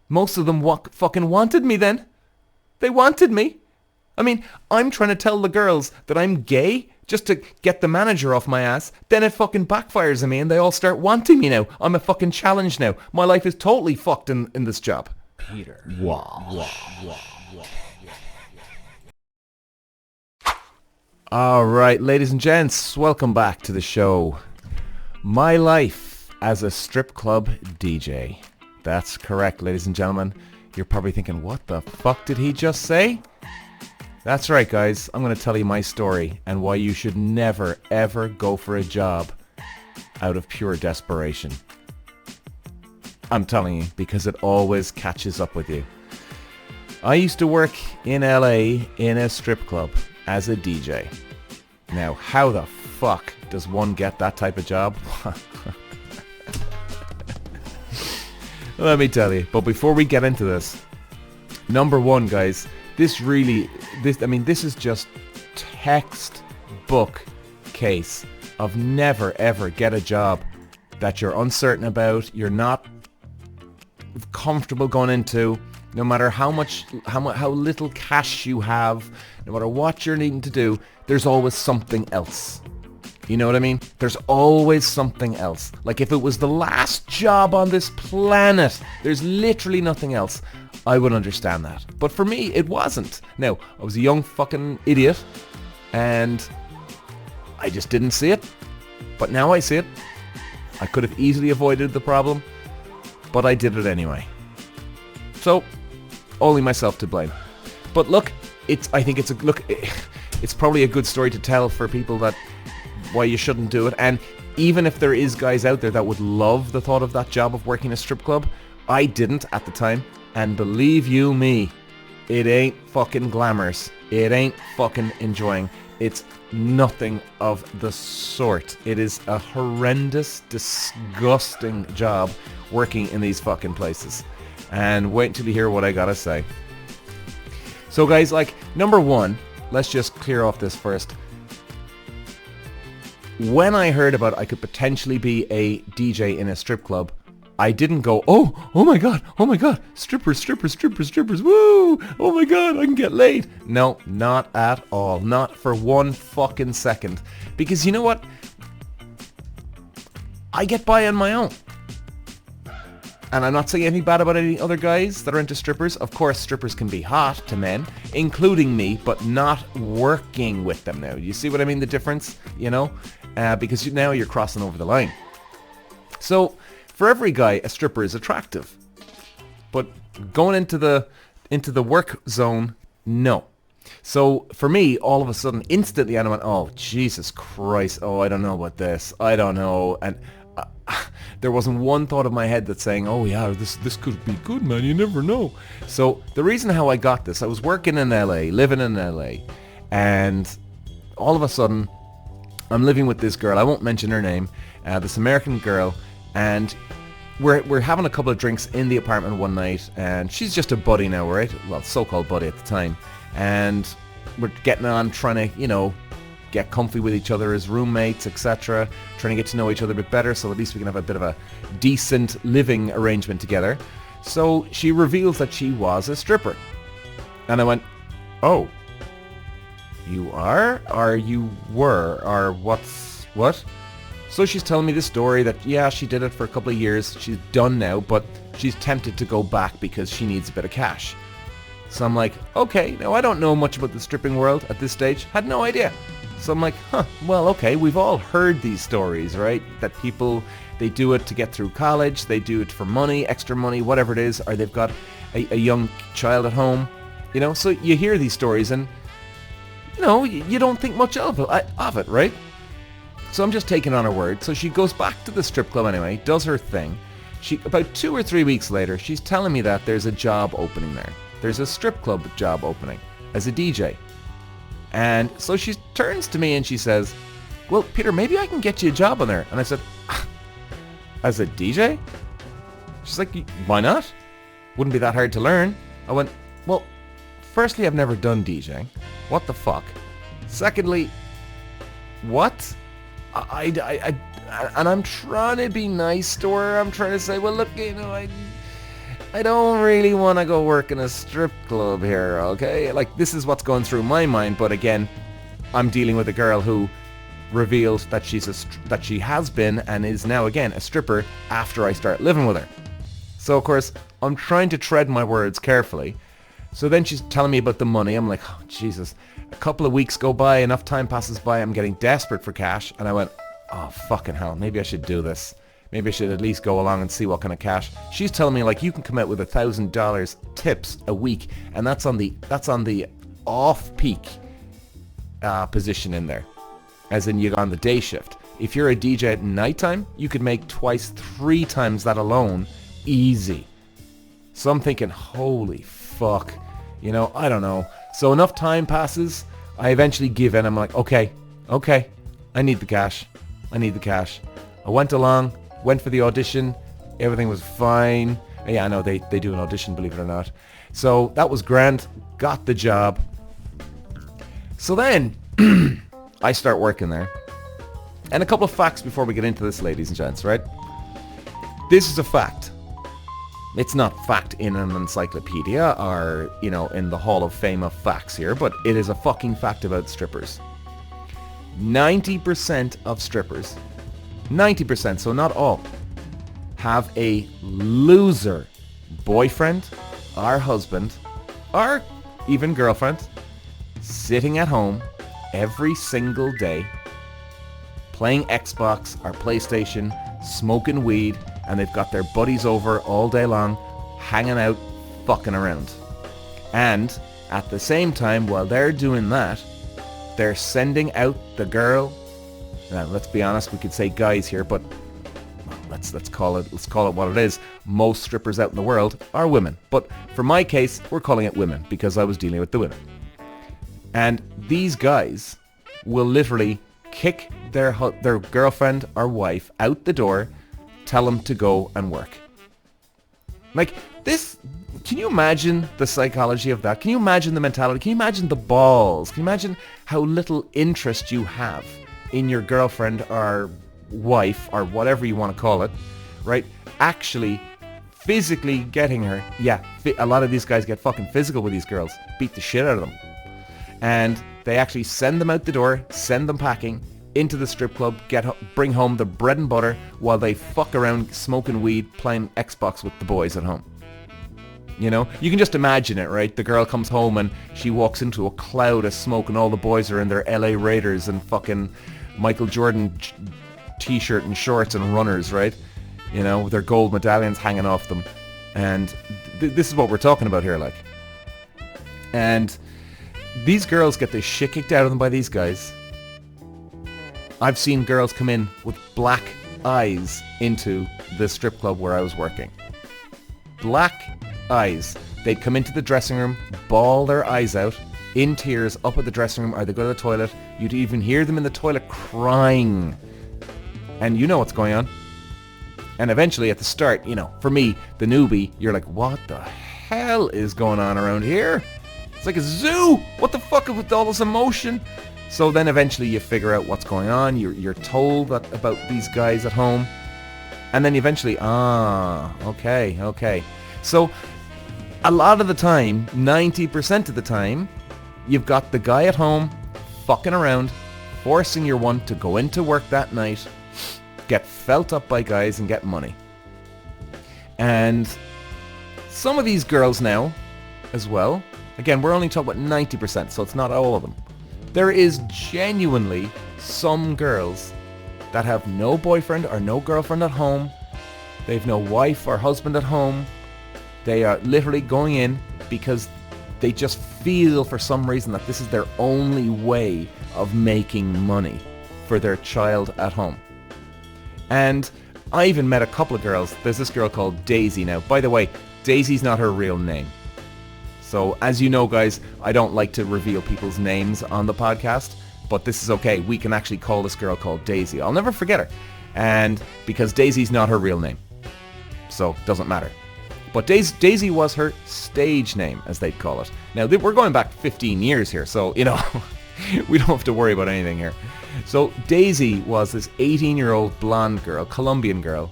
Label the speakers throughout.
Speaker 1: Most of them fucking wanted me then. They wanted me. I mean, I'm trying to tell the girls that I'm gay just to get the manager off my ass. Then it fucking backfires on me and they all start wanting me now. I'm a fucking challenge now. My life is totally fucked in this job.
Speaker 2: Peter
Speaker 3: Walsh.
Speaker 1: Alright, ladies and gents, welcome back to the show. My life as a strip club DJ. That's correct, ladies and gentlemen. You're probably thinking, what the fuck did he just say? That's right, guys. I'm going to tell you my story and why you should never, ever go for a job out of pure desperation. I'm telling you, because it always catches up with you. I used to work in L.A. in a strip club as a DJ. Now, how the fuck does one get that type of job? Let me tell you. But before we get into this, number one, guys, this is just textbook case of never ever get a job that you're uncertain about, you're not comfortable going into, no matter how little cash you have, no matter what you're needing to do, there's always something else. You know what I mean? There's always something else. Like if it was the last job on this planet, there's literally nothing else, I would understand that. But for me, it wasn't. Now, I was a young fucking idiot and I just didn't see it. But now I see it. I could have easily avoided the problem, but I did it anyway. So, only myself to blame. But look, it's probably a good story to tell for people that why you shouldn't do it. And even if there is guys out there that would love the thought of that job of working a strip club, I didn't at the time. And believe you me, it ain't fucking glamorous. It ain't fucking enjoying. It's nothing of the sort. It is a horrendous, disgusting job working in these fucking places. And wait until you hear what I gotta say. So guys, like, number one, let's just clear off this first. When I heard about I could potentially be a DJ in a strip club, I didn't go, oh my god, strippers, woo, oh my god, I can get laid. No, not at all. Not for one fucking second. Because you know what? I get by on my own. And I'm not saying anything bad about any other guys that are into strippers. Of course, strippers can be hot to men, including me, but not working with them now. You see what I mean? The difference, you know? Because now you're crossing over the line. So, for every guy, a stripper is attractive. But going into the work zone, no. So, for me, all of a sudden, instantly, I went, oh, Jesus Christ, oh, I don't know about this. I don't know. And there wasn't one thought of my head that's saying, oh yeah, this could be good, man, you never know. So the reason how I got this, I was working in LA, living in LA, and all of a sudden I'm living with this girl, I won't mention her name, this American girl, and we're having a couple of drinks in the apartment one night, and she's just a buddy now, right? Well, so-called buddy at the time, and we're getting on, trying to, you know, get comfy with each other as roommates, etc. Trying to get to know each other a bit better, so at least we can have a bit of a decent living arrangement together. So she reveals that she was a stripper. And I went, oh, you are? Or you were? Or what? So she's telling me this story that, yeah, she did it for a couple of years. She's done now, but she's tempted to go back because she needs a bit of cash. So I'm like, okay, now I don't know much about the stripping world at this stage. Had no idea. So I'm like, well, okay, we've all heard these stories, right? That people, they do it to get through college, they do it for money, extra money, whatever it is, or they've got a young child at home, you know? So you hear these stories and, you know, you don't think much of it, right? So I'm just taking on her word. So she goes back to the strip club anyway, does her thing. About 2 or 3 weeks later, she's telling me that there's a job opening there. There's a strip club job opening as a DJ. And so she turns to me and she says, well, Peter, maybe I can get you a job on there. And I said, as a DJ? She's like, why not? Wouldn't be that hard to learn. I went, well, firstly, I've never done DJing. What the fuck? Secondly, what? And I'm trying to be nice to her. I'm trying to say, well, look, you know, I don't really want to go work in a strip club here, okay? Like, this is what's going through my mind, but again, I'm dealing with a girl who revealed that that she has been and is now again a stripper after I start living with her. So of course, I'm trying to tread my words carefully. So then she's telling me about the money. I'm like, oh, Jesus. A couple of weeks go by, enough time passes by, I'm getting desperate for cash. And I went, oh, fucking hell, maybe I should do this. Maybe I should at least go along and see what kind of cash. She's telling me, like, you can come out with $1,000 tips a week. And that's on the off-peak position in there. As in, you're on the day shift. If you're a DJ at nighttime, you could make twice, 3 times that alone, easy. So I'm thinking, holy fuck, you know, I don't know. So enough time passes, I eventually give in. I'm like, okay, I need the cash. I went for the audition, everything was fine. Yeah, I know they do an audition, believe it or not. So that was grand, got the job. So then, I start working there. And a couple of facts before we get into this, ladies and gents, right? This is a fact. It's not fact in an encyclopedia or, you know, in the Hall of Fame of facts here, but it is a fucking fact about strippers. 90% of strippers, 90%, so not all, have a loser boyfriend or husband or even girlfriend sitting at home every single day playing Xbox or PlayStation, smoking weed, and they've got their buddies over all day long, hanging out, fucking around. And at the same time, while they're doing that, they're sending out the girl. Now, let's be honest, we could say guys here, but let's call it what it is. Most strippers out in the world are women. But for my case, we're calling it women because I was dealing with the women. And these guys will literally kick their girlfriend or wife out the door, tell them to go and work. Like this, can you imagine the psychology of that? Can you imagine the mentality? Can you imagine the balls? Can you imagine how little interest you have in your girlfriend or wife or whatever you want to call it, right? Actually physically getting her. Yeah, a lot of these guys get fucking physical with these girls, beat the shit out of them. And they actually send them out the door, send them packing into the strip club, bring home the bread and butter while they fuck around smoking weed, playing Xbox with the boys at home. You know, you can just imagine it, right? The girl comes home and she walks into a cloud of smoke and all the boys are in their L.A. Raiders and fucking Michael Jordan t-shirt and shorts and runners, right? You know, with their gold medallions hanging off them. And this is what we're talking about here, like. And these girls get the shit kicked out of them by these guys. I've seen girls come in with black eyes into the strip club where I was working. Black eyes. They'd come into the dressing room, bawl their eyes out, in tears, up at the dressing room, or they go to the toilet. You'd even hear them in the toilet crying. And you know what's going on. And eventually at the start, you know, for me, the newbie, you're like, what the hell is going on around here? It's like a zoo. What the fuck with all this emotion? So then eventually you figure out what's going on. You're told about these guys at home. And then eventually, okay. So a lot of the time, 90% of the time, you've got the guy at home fucking around, forcing your one to go into work that night, get felt up by guys and get money. And some of these girls now, as well, again, we're only talking about 90%, so it's not all of them. There is genuinely some girls that have no boyfriend or no girlfriend at home. They've no wife or husband at home. They are literally going in because they just feel for some reason that this is their only way of making money for their child at home. And I even met a couple of girls. There's this girl called Daisy now. By the way, Daisy's not her real name. So as you know, guys, I don't like to reveal people's names on the podcast, but this is okay. We can actually call this girl called Daisy. I'll never forget her. And because Daisy's not her real name. So it doesn't matter. But Daisy was her stage name, as they'd call it. Now, we're going back 15 years here, so, you know, we don't have to worry about anything here. So Daisy was this 18-year-old blonde girl, Colombian girl.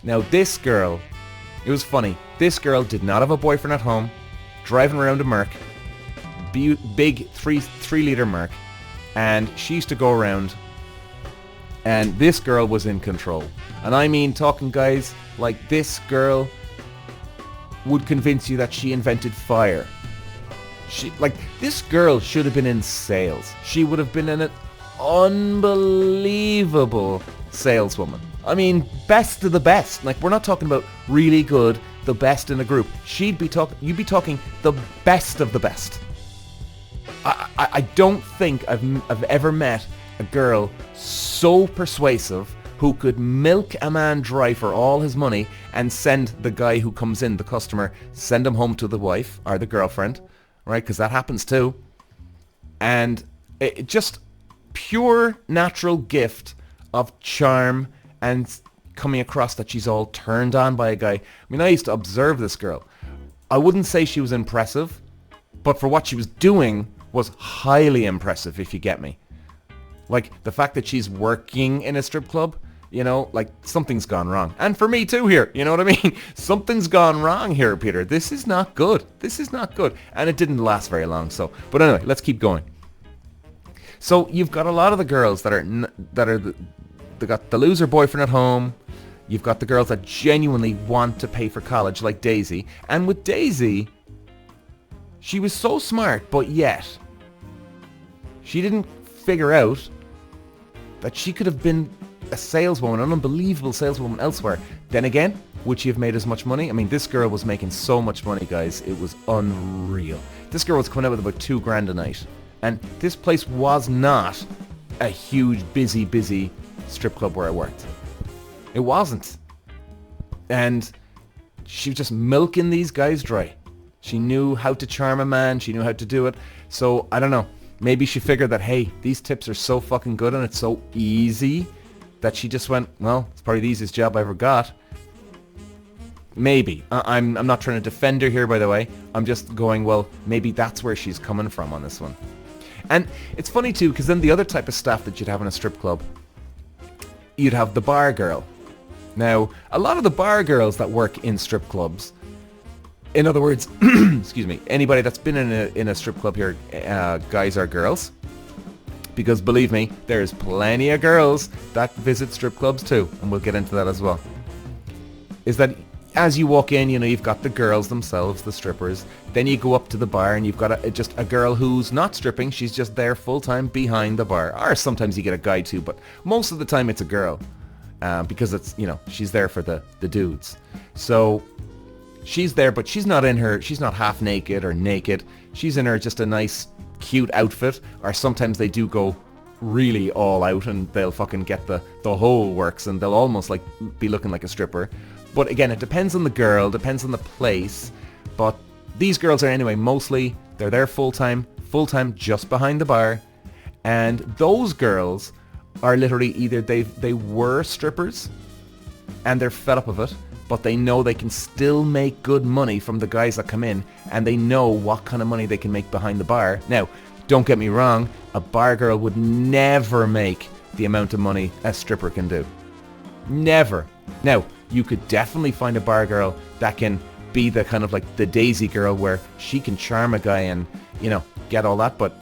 Speaker 1: Now, this girl It was funny. This girl did not have a boyfriend at home, driving around a Merc, big 3-liter Merc, and she used to go around, and this girl was in control. And I mean, talking guys, like this girl would convince you that she invented fire. This girl should have been in sales. She would have been an unbelievable saleswoman. I mean, best of the best. Like, we're not talking about really good, the best in a group. You'd be talking the best of the best. I don't think I've ever met a girl so persuasive who could milk a man dry for all his money and send the guy who comes in, the customer, send him home to the wife or the girlfriend, right? Because that happens too. And it just pure natural gift of charm and coming across that she's all turned on by a guy. I mean, I used to observe this girl. I wouldn't say she was impressive, but for what she was doing was highly impressive, if you get me. Like, the fact that she's working in a strip club, you know, like, something's gone wrong. And for me too here, you know what I mean? Something's gone wrong here, Peter. This is not good. This is not good. And it didn't last very long, so. But anyway, let's keep going. So you've got a lot of the girls they got the loser boyfriend at home. You've got the girls that genuinely want to pay for college, like Daisy. And with Daisy, she was so smart, but yet she didn't figure out that she could have been a saleswoman, an unbelievable saleswoman elsewhere. Then again, would she have made as much money? I mean, this girl was making so much money, guys. It was unreal. This girl was coming out with about $2,000 a night. And this place was not a huge, busy strip club where I worked. It wasn't. And she was just milking these guys dry. She knew how to charm a man. She knew how to do it. So, I don't know. Maybe she figured that, hey, these tips are so fucking good and it's so easy that she just went, well, it's probably the easiest job I ever got. Maybe. I'm not trying to defend her here, by the way. I'm just going, well, maybe that's where she's coming from on this one. And it's funny too, because then the other type of staff that you'd have in a strip club, you'd have the bar girl. Now, a lot of the bar girls that work in strip clubs, in other words, excuse me, anybody that's been in a strip club here, guys or girls, because believe me, there's plenty of girls that visit strip clubs too, and we'll get into that as well, is that as you walk in, you know, you've got the girls themselves, the strippers, then you go up to the bar and you've got just a girl who's not stripping, she's just there full-time behind the bar, or sometimes you get a guy too, but most of the time it's a girl, because it's, you know, she's there for the dudes. So she's there, but she's not half naked or naked. She's in her just a nice, cute outfit, or sometimes they do go really all out and they'll fucking get the whole works and they'll almost like be looking like a stripper. But again, it depends on the girl, depends on the place. But these girls are anyway, mostly, they're there full-time just behind the bar. And those girls are literally either they were strippers and they're fed up of it, but they know they can still make good money from the guys that come in, and they know what kind of money they can make behind the bar. Now, don't get me wrong, a bar girl would never make the amount of money a stripper can do. Never. Now, you could definitely find a bar girl that can be the kind of like the Daisy girl where she can charm a guy and, you know, get all that, but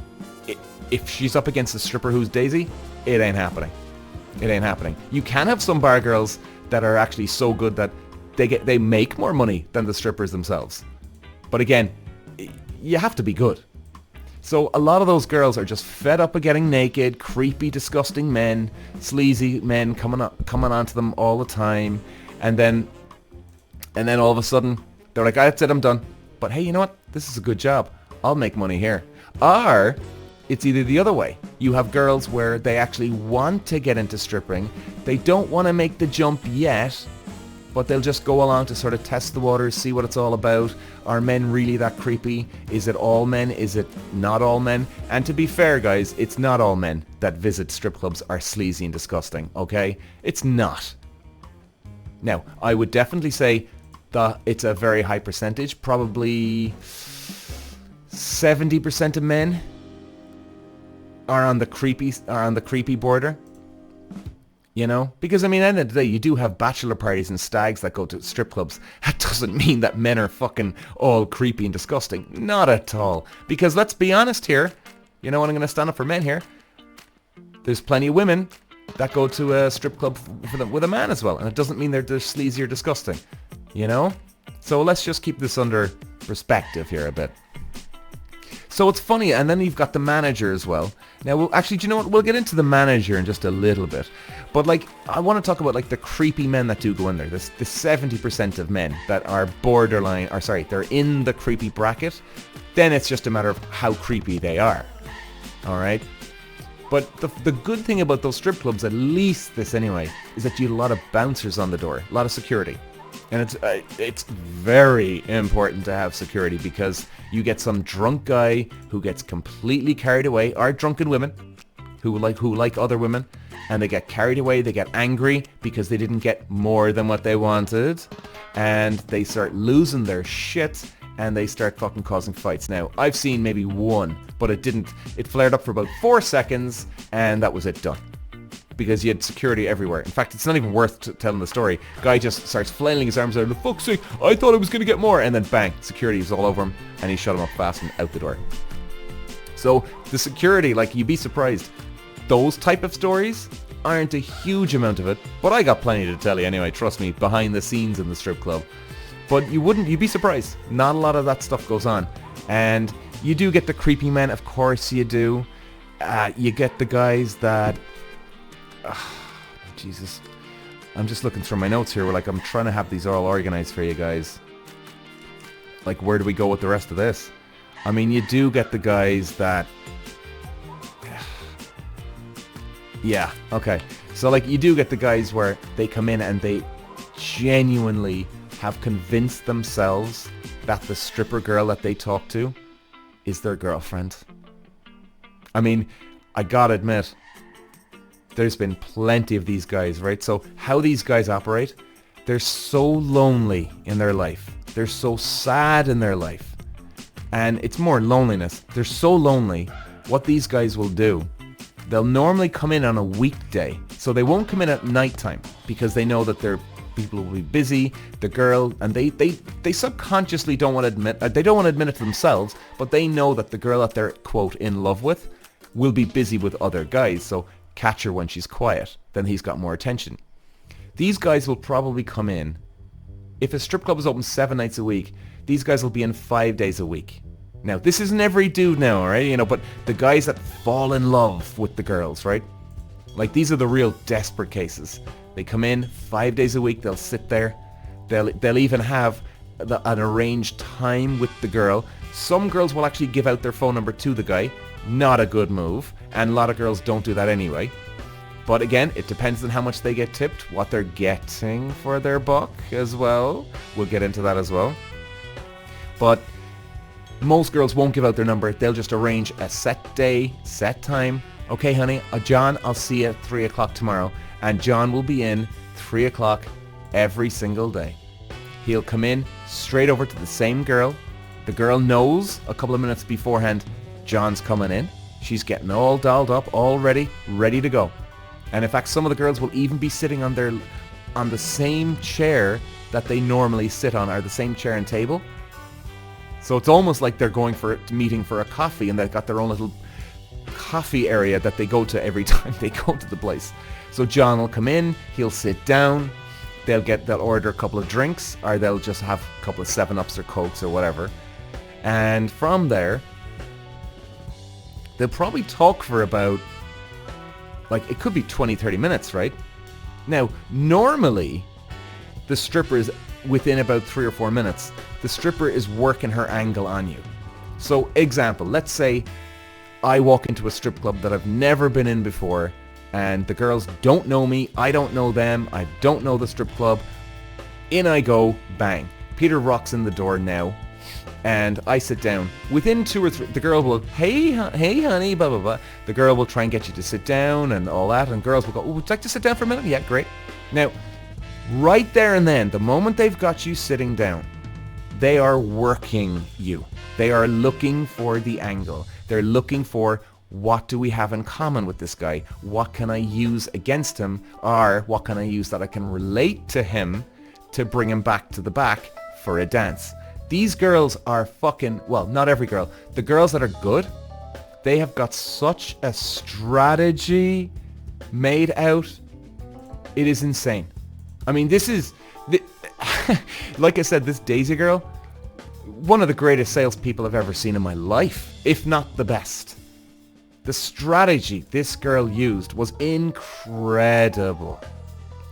Speaker 1: if she's up against a stripper who's Daisy, it ain't happening. It ain't happening. You can have some bar girls that are actually so good that they make more money than the strippers themselves. But again, you have to be good. So a lot of those girls are just fed up of getting naked, creepy, disgusting men, sleazy men coming onto them all the time, and then all of a sudden they're like, that's it, I'm done. But hey, you know what? This is a good job. I'll make money here. Or it's either the other way. You have girls where they actually want to get into stripping. They don't want to make the jump yet, but they'll just go along to sort of test the waters, see what it's all about. Are men really that creepy? Is it all men? Is it not all men? And to be fair, guys, it's not all men that visit strip clubs are sleazy and disgusting, okay? It's not. Now, I would definitely say that it's a very high percentage, probably 70% of men are on the creepy border. You know? Because, I mean, at the end of the day, you do have bachelor parties and stags that go to strip clubs. That doesn't mean that men are fucking all creepy and disgusting. Not at all. Because let's be honest here. You know what? I'm going to stand up for men here. There's plenty of women that go to a strip club with a man as well. And it doesn't mean they're sleazy or disgusting. You know? So let's just keep this under perspective here a bit. So it's funny, and then you've got the manager as well. Now, actually, do you know what? We'll get into the manager in just a little bit. But, like, I want to talk about, like, the creepy men that do go in there. The 70% of men that are borderline, or sorry, they're in the creepy bracket. Then it's just a matter of how creepy they are. All right? But the good thing about those strip clubs, at least this anyway, is that you have a lot of bouncers on the door, a lot of security. And it's very important to have security because you get some drunk guy who gets completely carried away, or drunken women who like other women, and they get carried away, they get angry because they didn't get more than what they wanted, and they start losing their shit, and they start fucking causing fights. Now, I've seen maybe one, but it flared up for about 4 seconds, and that was it, done. Because you had security everywhere. In fact, it's not even worth telling the story. Guy just starts flailing his arms out. The fuck's sake, I thought I was going to get more. And then bang, security is all over him. And he shut him up fast and out the door. So the security, like, you'd be surprised. Those type of stories aren't a huge amount of it. But I got plenty to tell you anyway. Trust me, behind the scenes in the strip club. But you'd be surprised. Not a lot of that stuff goes on. And you do get the creepy men. Of course you do. You get the guys that... Jesus, I'm just looking through my notes here. I'm trying to have these all organized for you guys. Like, where do we go with the rest of this? I mean, you do get the guys that... Yeah, okay. So, like, you do get the guys where they come in and they genuinely have convinced themselves that the stripper girl that they talk to is their girlfriend. I mean, I gotta admit... There's been plenty of these guys, right? So how these guys operate, they're so lonely in their life. They're so sad in their life. And it's more loneliness. They're so lonely. What these guys will do, they'll normally come in on a weekday. So they won't come in at nighttime because they know that their people will be busy, the girl, and they subconsciously don't want to admit, they don't want to admit it to themselves, but they know that the girl that they're, quote, in love with will be busy with other guys. So catch her when she's quiet, then he's got more attention. These guys will probably come in. If a strip club is open 7 nights a week, these guys will be in 5 days a week. Now, this isn't every dude now, right? You know, but the guys that fall in love with the girls, right? Like, these are the real desperate cases. They come in 5 days a week, they'll sit there. They'll even have an arranged time with the girl. Some girls will actually give out their phone number to the guy. Not a good move, and a lot of girls don't do that anyway. But again, it depends on how much they get tipped, what they're getting for their buck as well. We'll get into that as well. But most girls won't give out their number. They'll just arrange a set day, set time. Okay, honey, John, I'll see you at 3 o'clock tomorrow. And John will be in 3 o'clock every single day. He'll come in straight over to the same girl. The girl knows a couple of minutes beforehand John's coming in. She's getting all dolled up, all ready to go. And in fact, some of the girls will even be sitting on the same chair that they normally sit on, or the same chair and table. So it's almost like they're going for a meeting for a coffee, and they've got their own little coffee area that they go to every time they go to the place. So John will come in, he'll sit down, they'll order a couple of drinks, or they'll just have a couple of 7-Ups or Cokes or whatever. And from there, they'll probably talk for about, like, it could be 20-30 minutes, right? Now, normally, the stripper is within about 3 or 4 minutes. The stripper is working her angle on you. So, example, let's say I walk into a strip club that I've never been in before, and the girls don't know me, I don't know them, I don't know the strip club. In I go, bang. Peter rocks in the door now. And I sit down. Within 2 or 3, the girl will, hey honey, blah, blah, blah. The girl will try and get you to sit down and all that. And girls will go, oh, would you like to sit down for a minute? Yeah, great. Now, right there and then, the moment they've got you sitting down, they are working you. They are looking for the angle. They're looking for what do we have in common with this guy? What can I use against him? Or what can I use that I can relate to him to bring him back to the back for a dance? These girls are fucking, well, not every girl. The girls that are good, they have got such a strategy made out. It is insane. I mean, this is, like I said, this Daisy girl, one of the greatest salespeople I've ever seen in my life, if not the best. The strategy this girl used was incredible.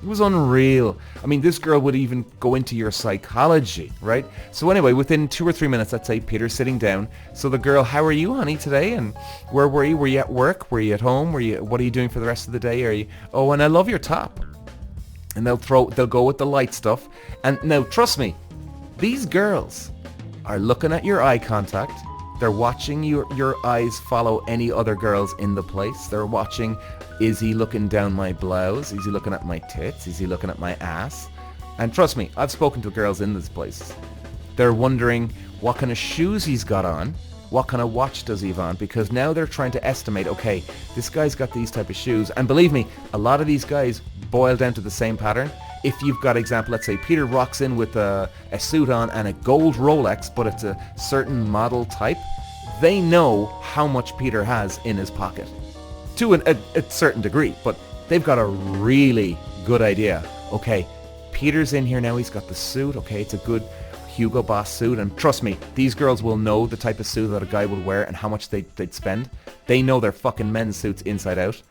Speaker 1: It was unreal. I mean, this girl would even go into your psychology, right? So anyway, within 2 or 3 minutes, let's say Peter's sitting down. So the girl, how are you, honey, today? And where were you? Were you at work? Were you at home? What are you doing for the rest of the day? Are you? Oh, and I love your top. And they'll go with the light stuff. And now, trust me, these girls are looking at your eye contact. They're watching your eyes follow any other girls in the place. They're watching, is he looking down my blouse? Is he looking at my tits? Is he looking at my ass? And trust me, I've spoken to girls in this place. They're wondering what kind of shoes he's got on. What kind of watch does he have on? Because now they're trying to estimate, okay, this guy's got these type of shoes. And believe me, a lot of these guys boil down to the same pattern. If you've got example, let's say Peter rocks in with a suit on and a gold Rolex, but it's a certain model type, they know how much Peter has in his pocket. To a certain degree, but they've got a really good idea. Okay, Peter's in here now, he's got the suit, okay, it's a good Hugo Boss suit, and trust me, these girls will know the type of suit that a guy would wear and how much they'd spend. They know their fucking men's suits inside out.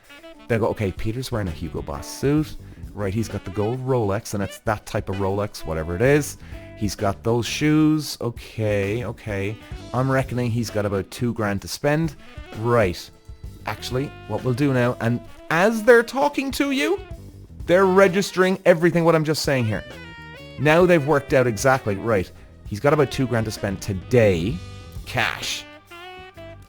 Speaker 1: They'll go, okay, Peter's wearing a Hugo Boss suit, right, he's got the gold Rolex, and it's that type of Rolex, whatever it is. He's got those shoes, okay, I'm reckoning he's got about $2,000 to spend, right. Actually, what we'll do now, and as they're talking to you, they're registering everything what I'm just saying here. Now they've worked out exactly, right, he's got about $2,000 to spend today, cash.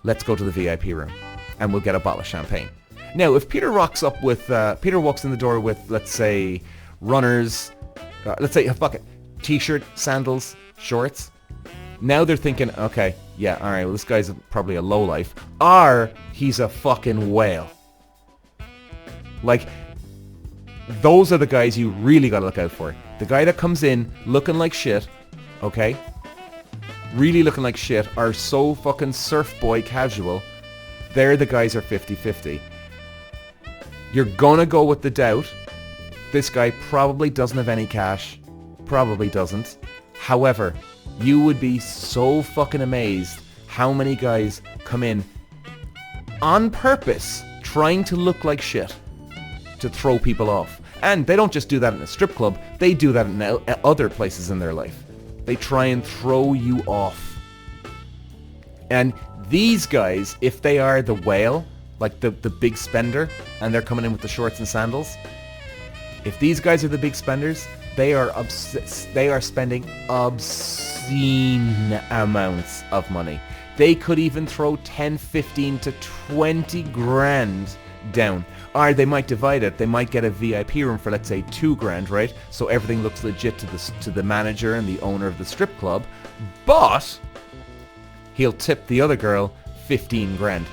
Speaker 1: Let's go to the VIP room, and we'll get a bottle of champagne. Now, if Peter rocks up with, Peter walks in the door with, let's say, runners, let's say, fuck it, t-shirt, sandals, shorts. Now they're thinking, okay, yeah, alright, well this guy's probably a lowlife. Or he's a fucking whale. Like, those are the guys you really gotta look out for. The guy that comes in looking like shit, okay? Really looking like shit, are so fucking surf boy casual. They're the guys are 50-50. You're gonna go with the doubt. This guy probably doesn't have any cash. Probably doesn't. However, you would be so fucking amazed how many guys come in on purpose trying to look like shit to throw people off. And they don't just do that in a strip club, they do that in other places in their life. They try and throw you off. And these guys, if they are the whale, like the big spender, and they're coming in with the shorts and sandals, if these guys are the big spenders, they are spending obscene amounts of money. They could even throw 10, 15 to 20 grand down. Or they might divide it. They might get a VIP room for, let's say, $2,000, right? So everything looks legit to the manager and the owner of the strip club. But he'll tip the other girl 15 grand.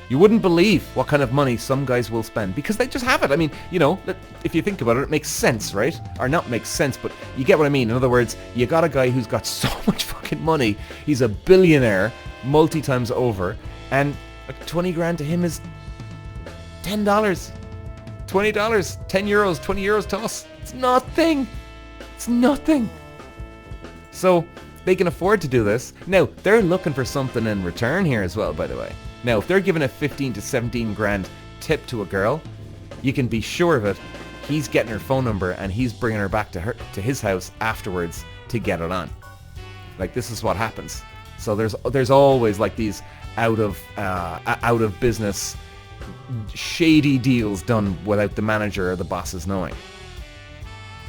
Speaker 1: You wouldn't believe what kind of money some guys will spend because they just have it. I mean, you know, if you think about it, it makes sense, right? Or not makes sense, but you get what I mean. In other words, you got a guy who's got so much fucking money. He's a billionaire multi-times over, and like 20 grand to him is $10, $20, 10 euros, 20 euros to us. It's nothing. It's nothing. So they can afford to do this. Now, they're looking for something in return here as well, by the way. Now, if they're giving a 15 to 17 grand tip to a girl, you can be sure of it. He's getting her phone number and he's bringing her back to his house afterwards to get it on. Like, this is what happens. So there's always like these out of business shady deals done without the manager or the bosses knowing.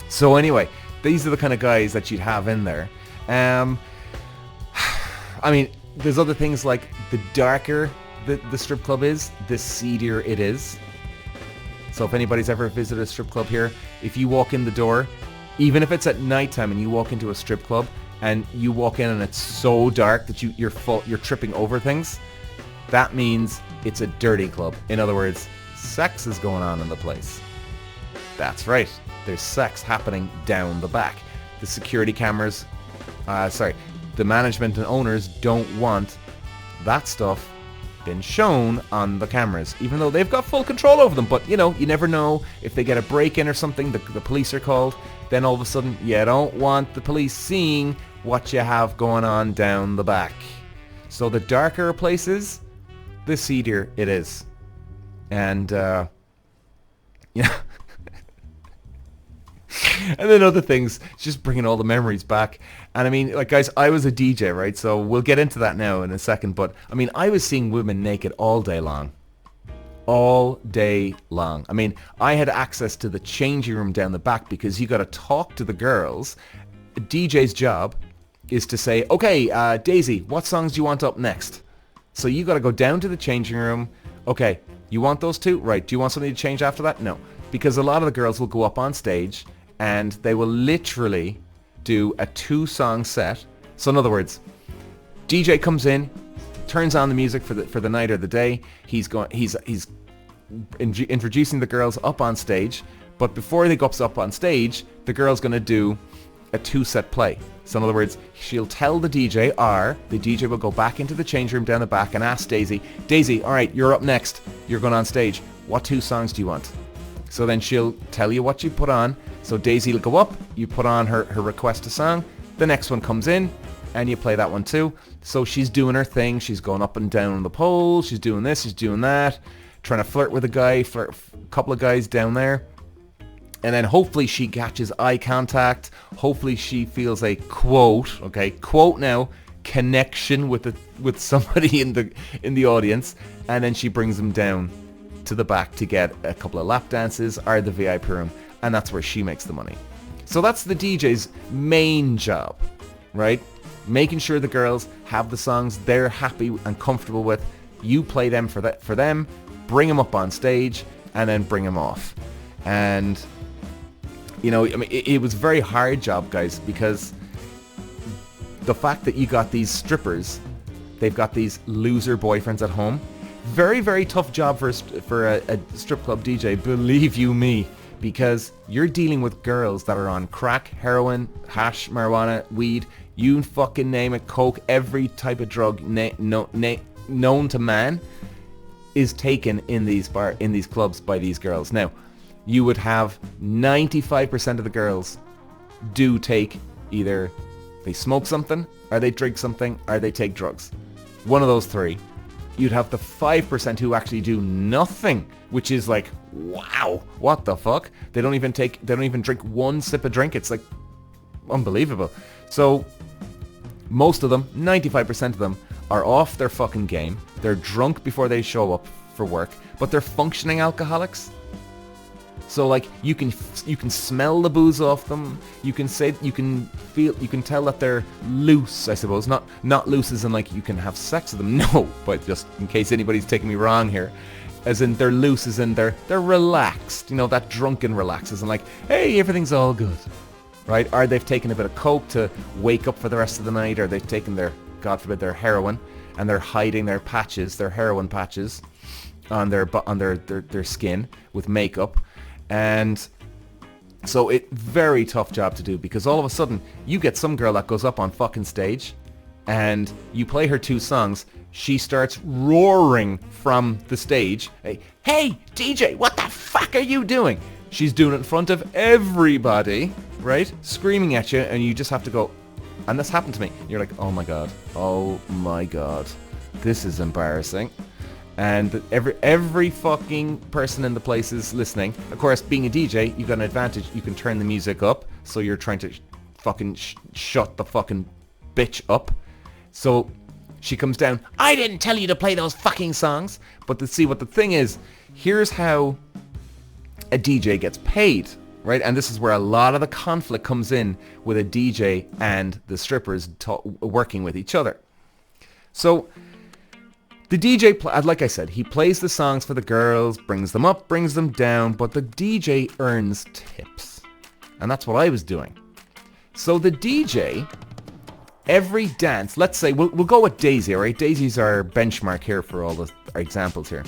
Speaker 1: So anyway, these are the kind of guys that you'd have in there. I mean, there's other things like the darker the strip club is, the seedier it is. So if anybody's ever visited a strip club here, if you walk in the door, even if it's at nighttime and you walk into a strip club and you walk in and it's so dark that you're tripping over things, that means it's a dirty club. In other words, sex is going on in the place. That's right. There's sex happening down the back. The security cameras, the management and owners don't want that stuff been shown on the cameras, even though they've got full control over them. But, you know, you never know if they get a break-in or something, the police are called, then all of a sudden you don't want the police seeing what you have going on down the back. So the darker a place is, the seedier it is. And, yeah. And then other things, just bringing all the memories back. And I mean, like, guys, I was a DJ, right? So we'll get into that now in a second. But, I mean, I was seeing women naked all day long. All day long. I mean, I had access to the changing room down the back because you got to talk to the girls. A DJ's job is to say, okay, Daisy, what songs do you want up next? So you got to go down to the changing room. Okay, you want those two? Right. Do you want something to change after that? No. Because a lot of the girls will go up on stage and they will literally do a 2-song set. So in other words, DJ comes in, turns on the music for the night or the day. He's introducing the girls up on stage, but before they go up on stage, the girl's going to do a 2-set play. So in other words, she'll tell the DJ, or the DJ will go back into the change room down the back and ask Daisy, all right, you're up next. You're going on stage. What 2 songs do you want? So then she'll tell you what you put on. So Daisy will go up, you put on her request a song, the next one comes in, and you play that one too. So she's doing her thing, she's going up and down the pole, she's doing this, she's doing that, trying to flirt with a couple of guys down there. And then hopefully she catches eye contact, hopefully she feels a quote now, connection with somebody in the audience, and then she brings them down to the back to get a couple of lap dances or the VIP room, and that's where she makes the money. So that's the DJ's main job, right? Making sure the girls have the songs they're happy and comfortable with. You play them for them, bring them up on stage, and then bring them off. And you know, I mean, it was a very hard job, guys, because the fact that you got these strippers, they've got these loser boyfriends at home. Very, very tough job for a strip club DJ, believe you me, because you're dealing with girls that are on crack, heroin, hash, marijuana, weed, you fucking name it, coke, every type of drug known to man is taken in these clubs by these girls. Now, you would have 95% of the girls do take either they smoke something, or they drink something, or they take drugs. One of those 3. You'd have the 5% who actually do nothing, which is like, wow, what the fuck? They don't even drink 1 sip of drink. It's like unbelievable. So most of them, 95% of them, are off their fucking game. They're drunk before they show up for work, but they're functioning alcoholics. So like you can smell the booze off them. You can tell that they're loose, I suppose. Not loose as in like you can have sex with them. No, but just in case anybody's taking me wrong here, as in they're loose, as in they're relaxed. You know, that drunken relaxes and like, hey, everything's all good, right? Or they've taken a bit of coke to wake up for the rest of the night, or they've taken their, God forbid, their heroin, and they're hiding their heroin patches on their skin with makeup. And so very tough job to do, because all of a sudden you get some girl that goes up on fucking stage and you play her 2 songs, she starts roaring from the stage, hey DJ, what the fuck are you doing? She's doing it in front of everybody, right? Screaming at you, and you just have to go, and this happened to me. You're like, oh my god, this is embarrassing. And every fucking person in the place is listening. Of course, being a DJ, you've got an advantage. You can turn the music up, so you're trying to fucking shut the fucking bitch up. So she comes down, I didn't tell you to play those fucking songs. But see what the thing is, here's how a DJ gets paid, right? And this is where a lot of the conflict comes in with a DJ and the strippers working with each other. So the DJ, like I said, he plays the songs for the girls, brings them up, brings them down, but the DJ earns tips. And that's what I was doing. So the DJ, every dance, let's say, we'll go with Daisy, all right? Daisy's our benchmark here for all our examples here.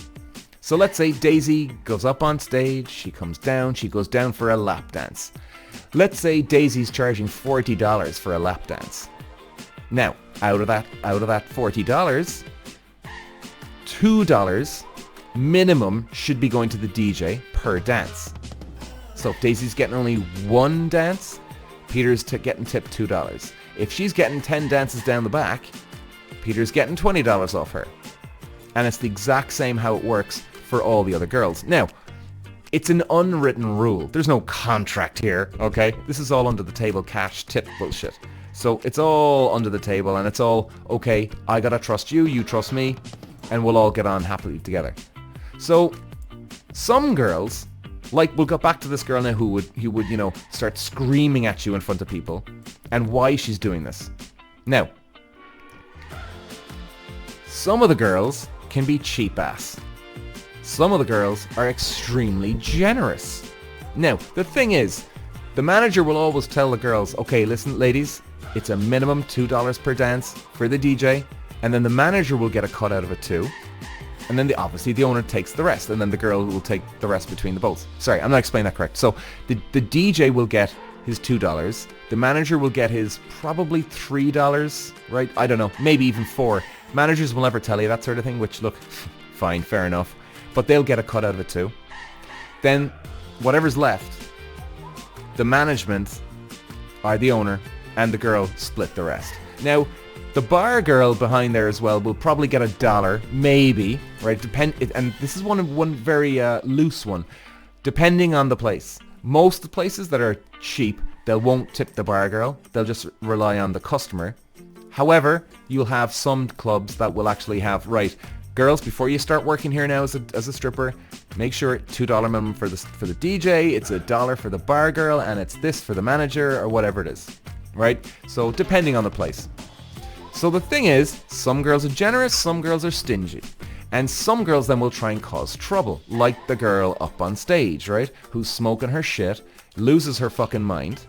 Speaker 1: So let's say Daisy goes up on stage, she comes down, she goes down for a lap dance. Let's say Daisy's charging $40 for a lap dance. Now, out of that $40, $2 minimum should be going to the DJ per dance. So if Daisy's getting only one dance, Peter's getting tipped $2. If she's getting 10 dances down the back, Peter's getting $20 off her. And it's the exact same how it works for all the other girls. Now, it's an unwritten rule. There's no contract here, okay? This is all under the table cash tip bullshit. So it's all under the table and it's all, okay, I gotta trust you, you trust me, and we'll all get on happily together. So some girls, like we'll go back to this girl now who would start screaming at you in front of people and why she's doing this. Now, some of the girls can be cheap ass. Some of the girls are extremely generous. Now, the thing is, the manager will always tell the girls, okay, listen, ladies, it's a minimum $2 per dance for the DJ, and then the manager will get a cut out of it too. And then obviously the owner takes the rest, and then the girl will take the rest between the both. Sorry, I'm not explaining that correct. So the DJ will get his $2. The manager will get his probably $3, right? I don't know, maybe even $4. Managers will never tell you that sort of thing, which, look, fine, fair enough. But they'll get a cut out of it too. Then, whatever's left, the management, or the owner, and the girl split the rest. Now, the bar girl behind there as well will probably get $1, maybe, right? And this is one very loose one, depending on the place. Most of the places that are cheap, they won't tip the bar girl. They'll just rely on the customer. However, you'll have some clubs that will actually have, right, girls, before you start working here now as a stripper, make sure $2 minimum for the DJ, it's $1 for the bar girl, and it's this for the manager, or whatever it is, right? So depending on the place. So the thing is, some girls are generous, some girls are stingy. And some girls then will try and cause trouble, like the girl up on stage, right? Who's smoking her shit, loses her fucking mind.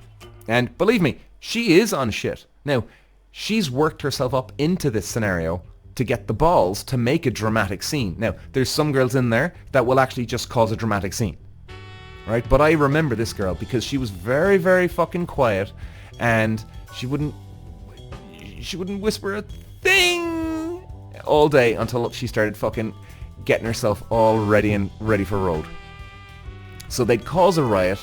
Speaker 1: And believe me, she is on shit. Now, she's worked herself up into this scenario to get the balls to make a dramatic scene. Now, there's some girls in there that will actually just cause a dramatic scene, right? But I remember this girl because she was very, very fucking quiet, and she wouldn't whisper a thing all day until she started fucking getting herself all ready for road. So they'd cause a riot,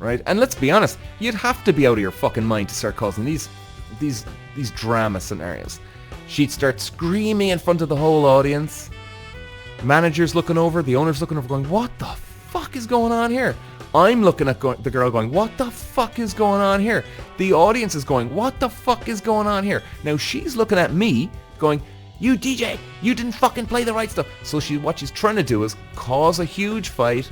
Speaker 1: right? And let's be honest, you'd have to be out of your fucking mind to start causing these drama scenarios. She'd start screaming in front of the whole audience. Manager's looking over, the owner's looking over going, what the fuck is going on here? I'm looking at the girl going, what the fuck is going on here? The audience is going, what the fuck is going on here? Now she's looking at me going, you DJ, you didn't fucking play the right stuff. So what she's trying to do is cause a huge fight.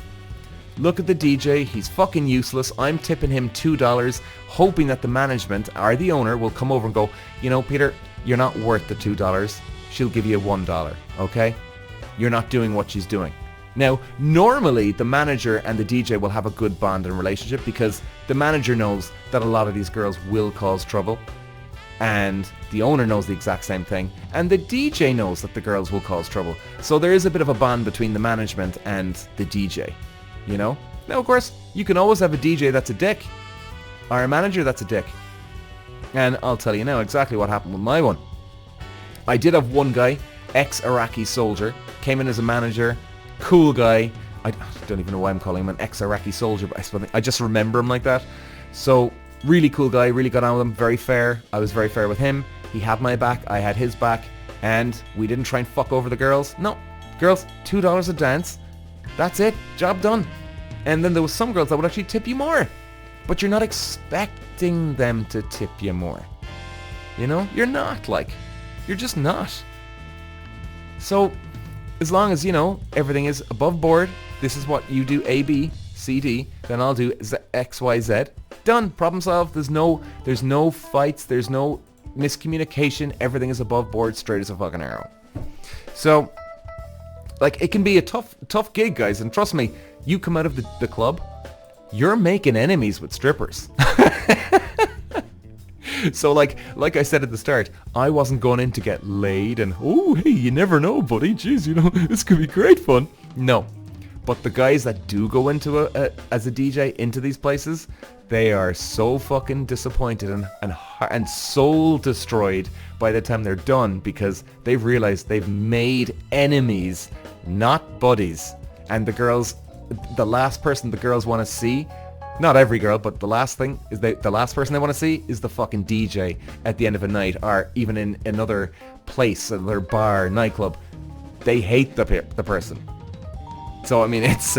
Speaker 1: Look at the DJ, he's fucking useless. I'm tipping him $2, hoping that the management or the owner will come over and go, you know, Peter, you're not worth the $2. She'll give you $1, okay? You're not doing what she's doing. Now, normally the manager and the DJ will have a good bond and relationship because the manager knows that a lot of these girls will cause trouble, and the owner knows the exact same thing, and the DJ knows that the girls will cause trouble. So there is a bit of a bond between the management and the DJ, you know? Now, of course, you can always have a DJ that's a dick, or a manager that's a dick. And I'll tell you now exactly what happened with my one. I did have one guy, ex-Iraqi soldier, came in as a manager, cool guy. I don't even know why I'm calling him an ex-Iraqi soldier, but I just remember him like that. So, really cool guy, really got on with him, very fair. I was very fair with him. He had my back, I had his back, and we didn't try and fuck over the girls. No, girls, $2 a dance. That's it, job done. And then there was some girls that would actually tip you more. But you're not expecting them to tip you more. You know? You're not, like. You're just not. So, as long as, you know, everything is above board, this is what you do A, B, C, D, then I'll do X, Y, Z. Done. Problem solved. There's no fights. There's no miscommunication. Everything is above board, straight as a fucking arrow. So, like, it can be a tough gig, guys. And trust me, you come out of the club, you're making enemies with strippers. So like I said at the start, I wasn't going in to get laid and, oh, hey, you never know, buddy. Jeez, this could be great fun. No. But the guys that do go into as a DJ into these places, they are so fucking disappointed and soul destroyed by the time they're done, because they've realized they've made enemies, not buddies. And the last person the girls want to see, not every girl, but the last person they want to see is the fucking DJ at the end of a night, or even in another place, another bar, nightclub. They hate the person. So I mean, it's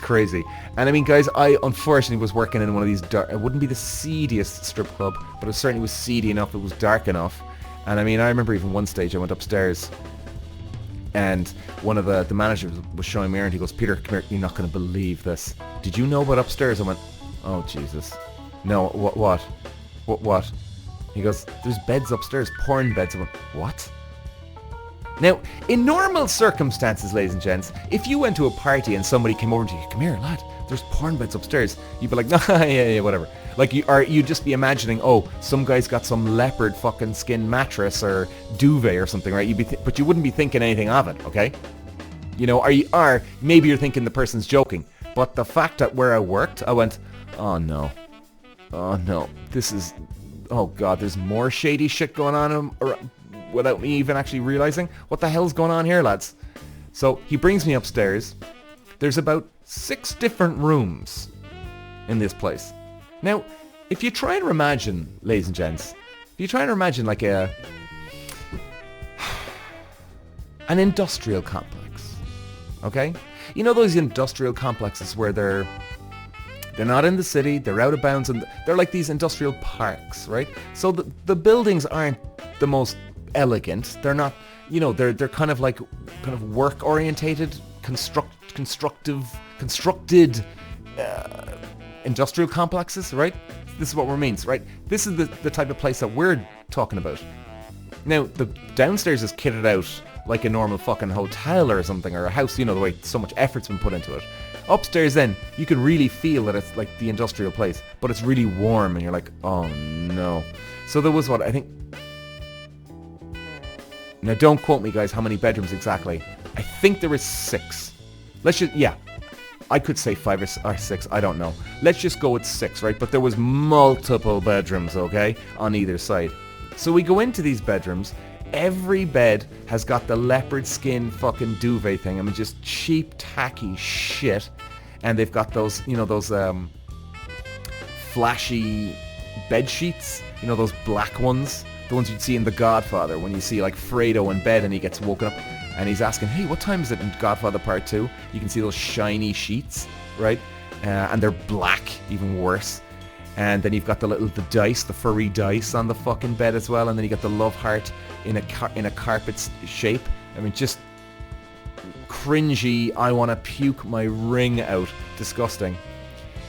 Speaker 1: crazy. And I mean, guys, I unfortunately was working in one of these it wouldn't be the seediest strip club, but it certainly was seedy enough. It was dark enough. And I mean, I remember even one stage I went upstairs, and one of the managers was showing me around. He goes, "Peter, come here. You're not going to believe this. Did you know about upstairs?" I went, "Oh Jesus, no. What?" He goes, "There's beds upstairs, porn beds." I went, "What?" Now, in normal circumstances, ladies and gents, if you went to a party and somebody came over to you, "Come here, lad, there's porn beds upstairs," you'd be like, "Nah, yeah, whatever." Like, you'd just be imagining, oh, some guy's got some leopard fucking skin mattress or duvet or something, right? But you wouldn't be thinking anything of it, okay? Or maybe you're thinking the person's joking. But the fact that where I worked, I went, oh no, oh God, there's more shady shit going on without me even actually realizing what the hell's going on here, lads. So he brings me upstairs. There's about 6 different rooms in this place. Now, if you try and imagine, ladies and gents, like an industrial complex, okay? You know those industrial complexes where they're not in the city, they're out of bounds, and they're like these industrial parks, right? So the buildings aren't the most elegant. They're not, they're kind of work orientated, constructed industrial complexes, right? This is what it means, right? This is the type of place that we're talking about. Now, the downstairs is kitted out like a normal fucking hotel or something, or a house, the way so much effort's been put into it. Upstairs then, you can really feel that it's like the industrial place, but it's really warm and you're like, oh no. So there was I think, now don't quote me guys how many bedrooms exactly. I think there was 6. I could say 5 or 6, I don't know. Let's just go with 6, right? But there was multiple bedrooms, okay, on either side. So we go into these bedrooms. Every bed has got the leopard skin fucking duvet thing. I mean, just cheap, tacky shit. And they've got those, those flashy bed sheets. Those black ones. The ones you'd see in The Godfather when you see like Fredo in bed and he gets woken up and he's asking, "Hey, what time is it in Godfather Part 2? You can see those shiny sheets, right? And they're black, even worse. And then you've got the dice, the furry dice on the fucking bed as well. And then you got the love heart in a carpet shape. I mean, just cringy. I want to puke my ring out. Disgusting.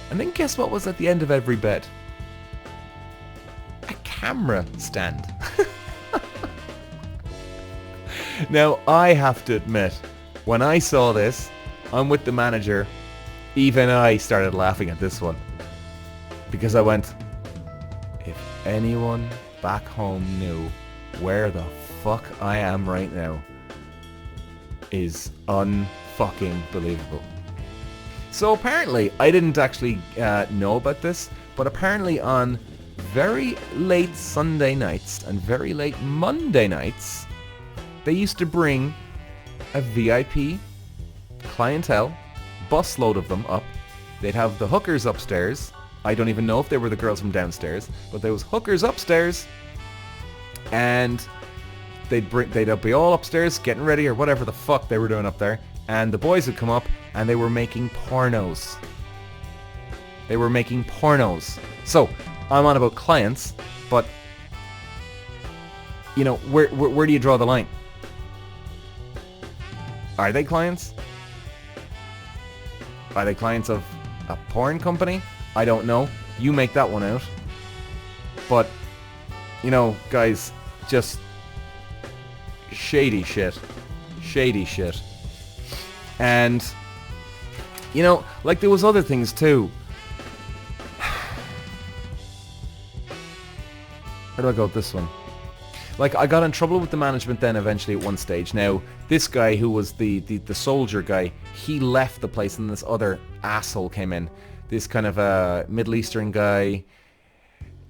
Speaker 1: And then guess what was at the end of every bed? A camera stand. Now, I have to admit, when I saw this, I'm with the manager, even I started laughing at this one. Because I went, if anyone back home knew where the fuck I am right now, is unfucking believable. So apparently, I didn't actually know about this, but apparently on very late Sunday nights and very late Monday nights, they used to bring a VIP clientele, busload of them up. They'd have the hookers upstairs. I don't even know if they were the girls from downstairs, but there was hookers upstairs, and they'd be all upstairs getting ready or whatever the fuck they were doing up there, and the boys would come up and they were making pornos. So I'm on about clients, but where do you draw the line? Are they clients? Are they clients of a porn company? I don't know. You make that one out. But, guys, just shady shit. And, like there was other things too. Where do I go with this one? Like, I got in trouble with the management then eventually at one stage. Now, this guy who was the soldier guy, he left the place and this other asshole came in. This kind of a Middle Eastern guy,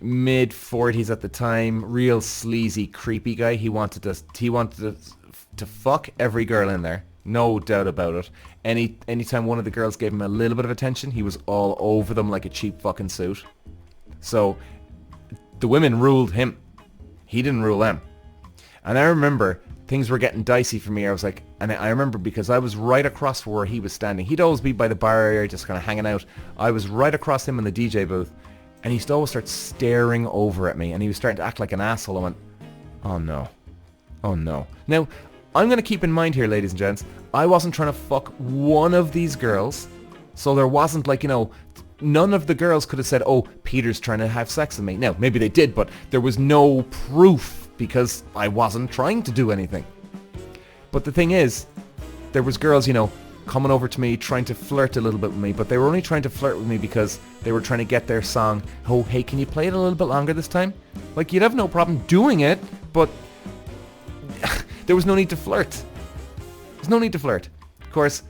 Speaker 1: mid-40s at the time, real sleazy, creepy guy. He wanted to fuck every girl in there. No doubt about it. Anytime one of the girls gave him a little bit of attention, he was all over them like a cheap fucking suit. So, the women ruled him. He didn't rule them. And I remember things were getting dicey for me. I was like, and I remember because I was right across from where he was standing. He'd always be by the bar area, just kind of hanging out. I was right across him in the DJ booth. And he used to always start staring over at me. And he was starting to act like an asshole. I went, oh no. Oh no. Now, I'm going to keep in mind here, ladies and gents, I wasn't trying to fuck one of these girls. So there wasn't like, none of the girls could have said, oh, Peter's trying to have sex with me. Now, maybe they did, but there was no proof because I wasn't trying to do anything. But the thing is, there was girls, coming over to me, trying to flirt a little bit with me, but they were only trying to flirt with me because they were trying to get their song, oh, hey, can you play it a little bit longer this time? Like, you'd have no problem doing it, but there was no need to flirt. There's no need to flirt. Of course,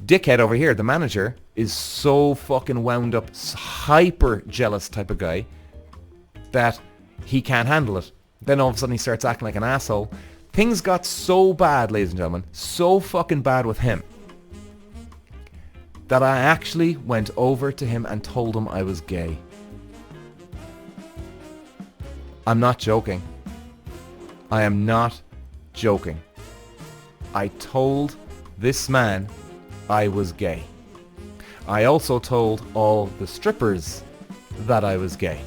Speaker 1: dickhead over here, the manager, is so fucking wound up, hyper jealous type of guy that he can't handle it. Then all of a sudden he starts acting like an asshole. Things got so bad, ladies and gentlemen, so fucking bad with him, that I actually went over to him and told him I was gay. I'm not joking. I am not joking. I told this man I was gay. I also told all the strippers that I was gay.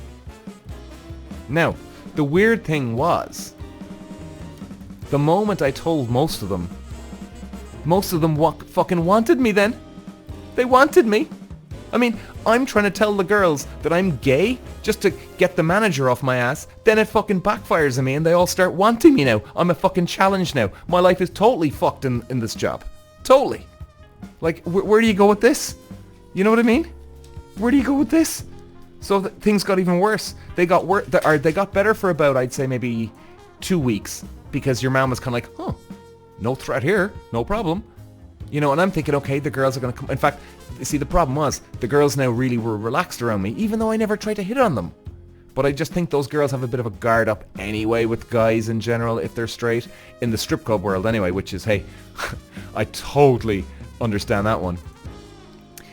Speaker 1: Now, the weird thing was, the moment I told most of them fucking wanted me then. They wanted me. I mean, I'm trying to tell the girls that I'm gay just to get the manager off my ass. Then it fucking backfires on me and they all start wanting me now. I'm a fucking challenge now. My life is totally fucked in this job. Totally. Like, where do you go with this? You know what I mean? Where do you go with this? So things got even worse. They got they got better for about, I'd say, maybe 2 weeks. Because your mom was kind of like, huh, no threat here, no problem. And I'm thinking, okay, the girls are going to come. In fact, see, the problem was, the girls now really were relaxed around me, even though I never tried to hit on them. But I just think those girls have a bit of a guard up anyway with guys in general, if they're straight. In the strip club world anyway, which is, hey, I totally understand that one.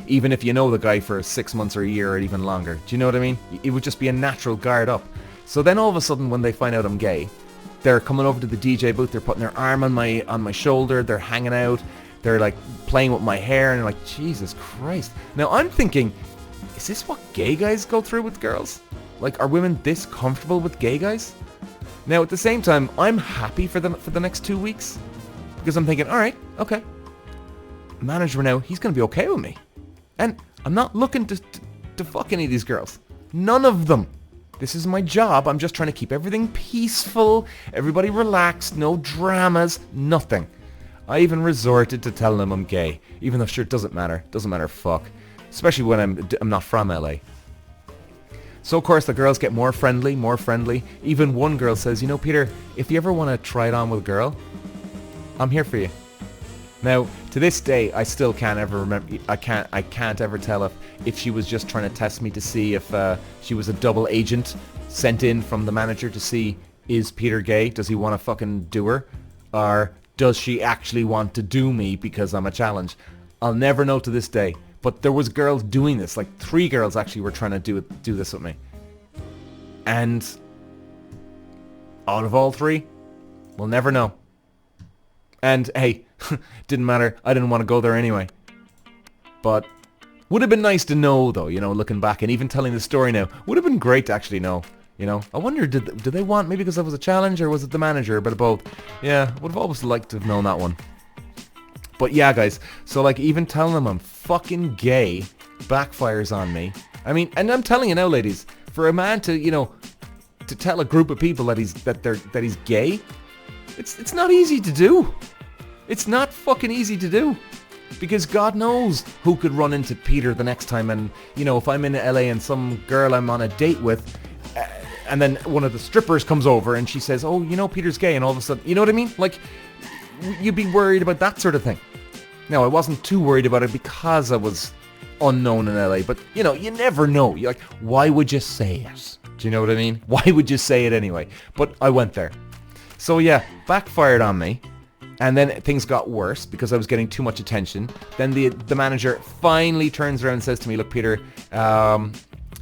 Speaker 1: Even if you know the guy for 6 months or a year or even longer. Do you know what I mean? It would just be a natural guard up. So then all of a sudden when they find out I'm gay, they're coming over to the DJ booth, they're putting their arm on my shoulder, they're hanging out, they're like playing with my hair, and they're like, Jesus Christ. Now I'm thinking, is this what gay guys go through with girls? Like, are women this comfortable with gay guys? Now at the same time, I'm happy for the next 2 weeks. Because I'm thinking, alright, okay. Manager now, he's going to be okay with me. And I'm not looking to fuck any of these girls. None of them. This is my job. I'm just trying to keep everything peaceful, everybody relaxed, no dramas, nothing. I even resorted to telling them I'm gay, even though sure it doesn't matter. Doesn't matter fuck. Especially when I'm not from LA. So of course the girls get more friendly. Even one girl says, Peter, if you ever want to try it on with a girl, I'm here for you. Now, to this day, I still can't ever remember. I can't ever tell if she was just trying to test me to see if she was a double agent sent in from the manager to see, is Peter gay? Does he want to fucking do her? Or does she actually want to do me because I'm a challenge? I'll never know to this day. But there was girls doing this. Like 3 girls actually were trying to do this with me. And out of all 3, we'll never know. And hey, didn't matter. I didn't want to go there anyway. But would have been nice to know though, looking back and even telling the story now. Would have been great to actually know. I wonder, did they want me because I was a challenge, or was it the manager, or a bit of both? Yeah, would have always liked to have known that one. But yeah, guys, so like even telling them I'm fucking gay backfires on me. I mean, and I'm telling you now, ladies, for a man to, to tell a group of people that he's gay, it's not easy to do. It's not fucking easy to do. Because God knows who could run into Peter the next time, and if I'm in LA and some girl I'm on a date with and then one of the strippers comes over and she says, oh, you know, Peter's gay, and all of a sudden, you know what I mean? Like, you'd be worried about that sort of thing. Now, I wasn't too worried about it because I was unknown in LA, but, you know, you never know. You're like, why would you say it? Do you know what I mean? Why would you say it anyway? But I went there. So yeah, backfired on me. And then things got worse because I was getting too much attention. Then the manager finally turns around and says to me, look, Peter,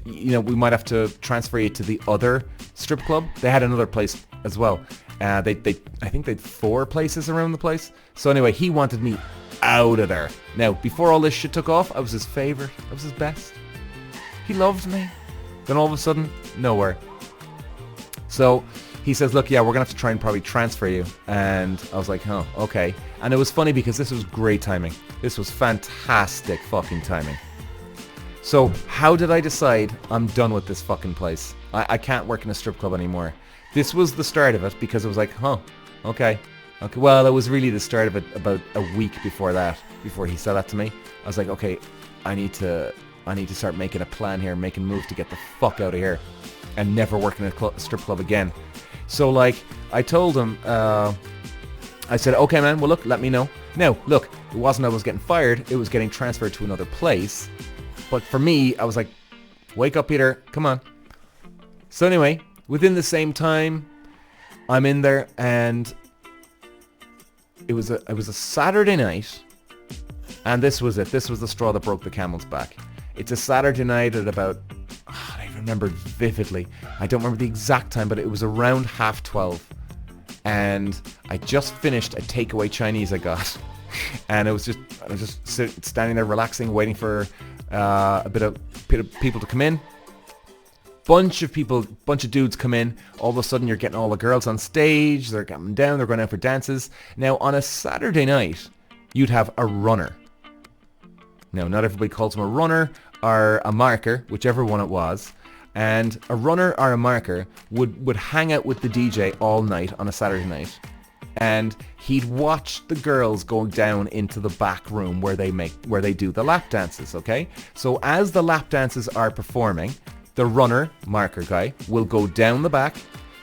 Speaker 1: you know, we might have to transfer you to the other strip club. They had another place as well. I think they'd 4 places around the place. So anyway, he wanted me out of there. Now, before all this shit took off, I was his favorite. I was his best. He loved me. Then all of a sudden, nowhere. So he says, look, yeah, we're going to have to try and probably transfer you. And I was like, oh, okay. And it was funny because this was great timing. This was fantastic fucking timing. So how did I decide I'm done with this fucking place? I can't work in a strip club anymore. This was the start of it because it was like, okay. Well, it was really the start of it about a week before that, before he said that to me. I was like, okay, I need to start making a plan here, making a move to get the fuck out of here and never work in a strip club again. So like, I told him, I said, okay man, well look, let me know. Now, look, it wasn't I was getting fired, it was getting transferred to another place. But for me, I was like, wake up Peter, come on. So anyway, within the same time, I'm in there and it was a Saturday night, and this was it. This was the straw that broke the camel's back. It's a Saturday night at about, I remember vividly. I don't remember the exact time, but it was around 12:30. And I just finished a takeaway Chinese I got. And I was just standing there relaxing, waiting for a bit of people to come in. Bunch of dudes come in. All of a sudden you're getting all the girls on stage. They're coming down. They're going out for dances. Now on a Saturday night, you'd have a runner. Now not everybody calls him a runner or a marker, whichever one it was. And a runner or a marker would hang out with the DJ all night on a Saturday night. And he'd watch the girls go down into the back room where they do the lap dances, okay? So as the lap dances are performing, the runner, marker guy, will go down the back.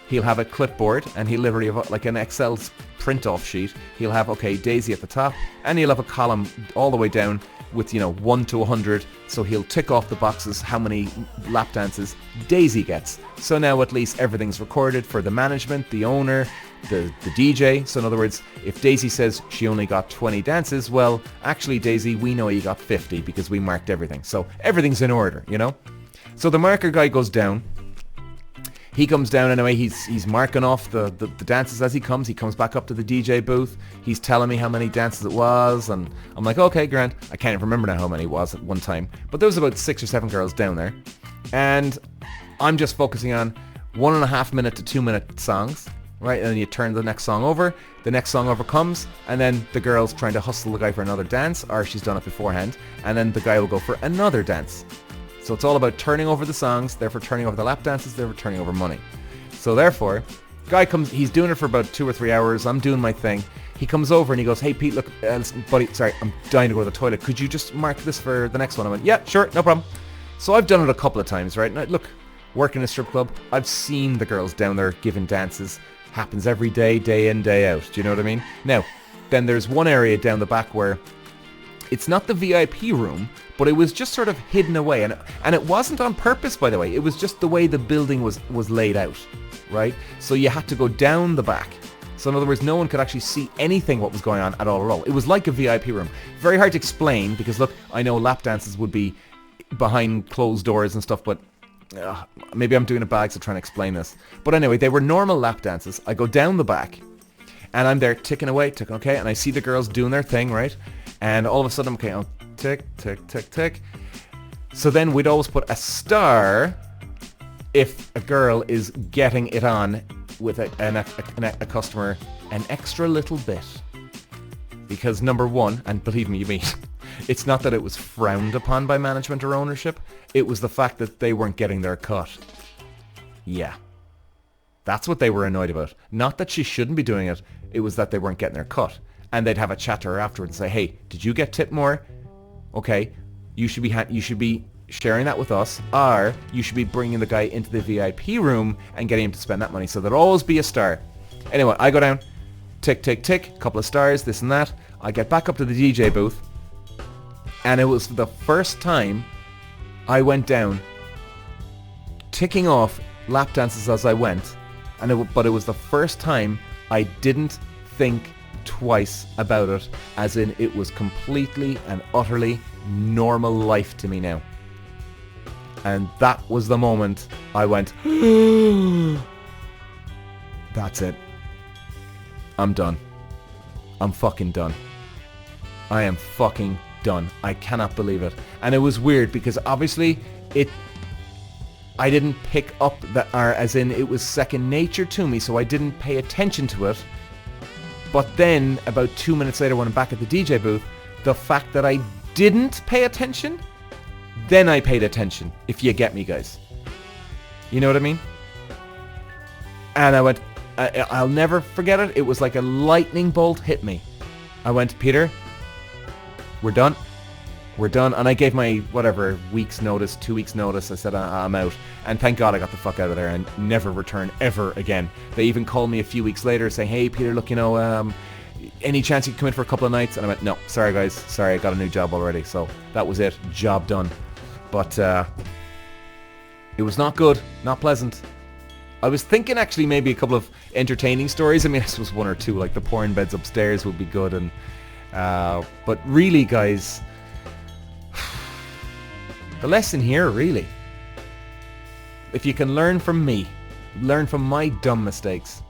Speaker 1: He'll have a clipboard and he'll literally have like an Excel print-off sheet. He'll have, okay, Daisy at the top, and he'll have a column all the way down with, 1 to 100. So he'll tick off the boxes how many lap dances Daisy gets. So now at least everything's recorded for the management, the owner, the DJ. So in other words, if Daisy says she only got 20 dances, well, actually Daisy, we know you got 50 because we marked everything. So everything's in order, So the marker guy goes down. He comes down anyway. He's marking off the dances as he comes. He comes back up to the DJ booth. He's telling me how many dances it was, and I'm like, okay, grand. I can't even remember now how many it was at one time, but there was about 6 or 7 girls down there, and I'm just focusing on 1.5 minute to 2 minute songs, right? And then you turn the next song over. The next song over comes, and then the girl's trying to hustle the guy for another dance, or she's done it beforehand, and then the guy will go for another dance. So it's all about turning over the songs, therefore turning over the lap dances, therefore turning over money. So therefore, guy comes, he's doing it for about 2 or 3 hours. I'm doing my thing. He comes over and he goes, hey Pete, look, listen, buddy, sorry, I'm dying to go to the toilet. Could you just mark this for the next one? I went, yeah, sure, no problem. So I've done it a couple of times, right? And look, working in a strip club, I've seen the girls down there giving dances. Happens every day, day in, day out. Do you know what I mean? Now, then there's one area down the back where it's not the VIP room, but it was just sort of hidden away. And it wasn't on purpose, by the way. It was just the way the building was laid out, right? So you had to go down the back. So in other words, no one could actually see anything what was going on at all. It was like a VIP room. Very hard to explain because, look, I know lap dances would be behind closed doors and stuff, but maybe I'm doing a bag to try and explain this. But anyway, they were normal lap dances. I go down the back, and I'm there ticking away, okay, and I see the girls doing their thing, right? And all of a sudden, okay, I'll tick, tick, tick, tick. So then we'd always put a star if a girl is getting it on with a customer an extra little bit. Because number one, and believe me, you mean, it's not that it was frowned upon by management or ownership. It was the fact that they weren't getting their cut. Yeah. That's what they were annoyed about. Not that she shouldn't be doing it. It was that they weren't getting their cut. And they'd have a chat to her afterwards and say, hey, did you get tipped more? Okay, you should be sharing that with us, or you should be bringing the guy into the VIP room and getting him to spend that money. So there'll always be a star. Anyway, I go down, tick, tick, tick, couple of stars, this and that. I get back up to the DJ booth, and it was the first time I went down, ticking off lap dances as I went, but it was the first time I didn't think twice about it, as in it was completely and utterly normal life to me now. And that was the moment I went, that's it. I'm done. I'm fucking done. I am fucking done. I cannot believe it. And it was weird because obviously I didn't pick up that, or as in it was second nature to me, so I didn't pay attention to it. But then about 2 minutes later when I'm back at the DJ booth, the fact that I didn't pay attention, then I paid attention, if you get me, guys. You know what I mean? And I went, I'll never forget it. It was like a lightning bolt hit me. I went, Peter, we're done. We're done. And I gave my, whatever, week's notice, 2 weeks notice. I said, I'm out. And thank God I got the fuck out of there and never return ever again. They even called me a few weeks later saying, hey, Peter, look, you know, any chance you could come in for a couple of nights? And I went, no, sorry, guys. Sorry, I got a new job already. So that was it. Job done. But it was not good. Not pleasant. I was thinking actually maybe a couple of entertaining stories. I mean, this was one or two, like the porn beds upstairs would be good. And but really, guys, the lesson here, really, if you can learn from me, learn from my dumb mistakes.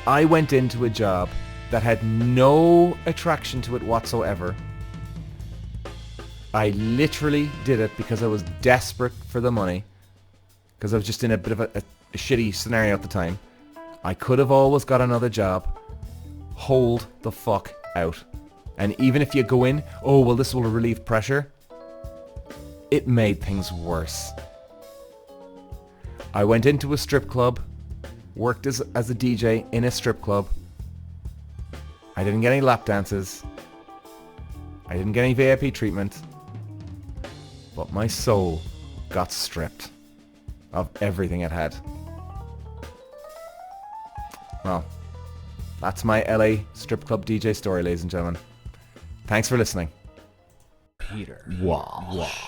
Speaker 1: I went into a job that had no attraction to it whatsoever. I literally did it because I was desperate for the money, because I was just in a bit of a shitty scenario at the time. I could have always got another job. Hold the fuck out. And even if you go in, oh, well, this will relieve pressure, it made things worse. I went into a strip club, worked as a DJ in a strip club. I didn't get any lap dances. I didn't get any VIP treatment. But my soul got stripped of everything it had. Well, that's my LA strip club DJ story, ladies and gentlemen. Thanks for listening.
Speaker 2: Peter.
Speaker 3: Walsh.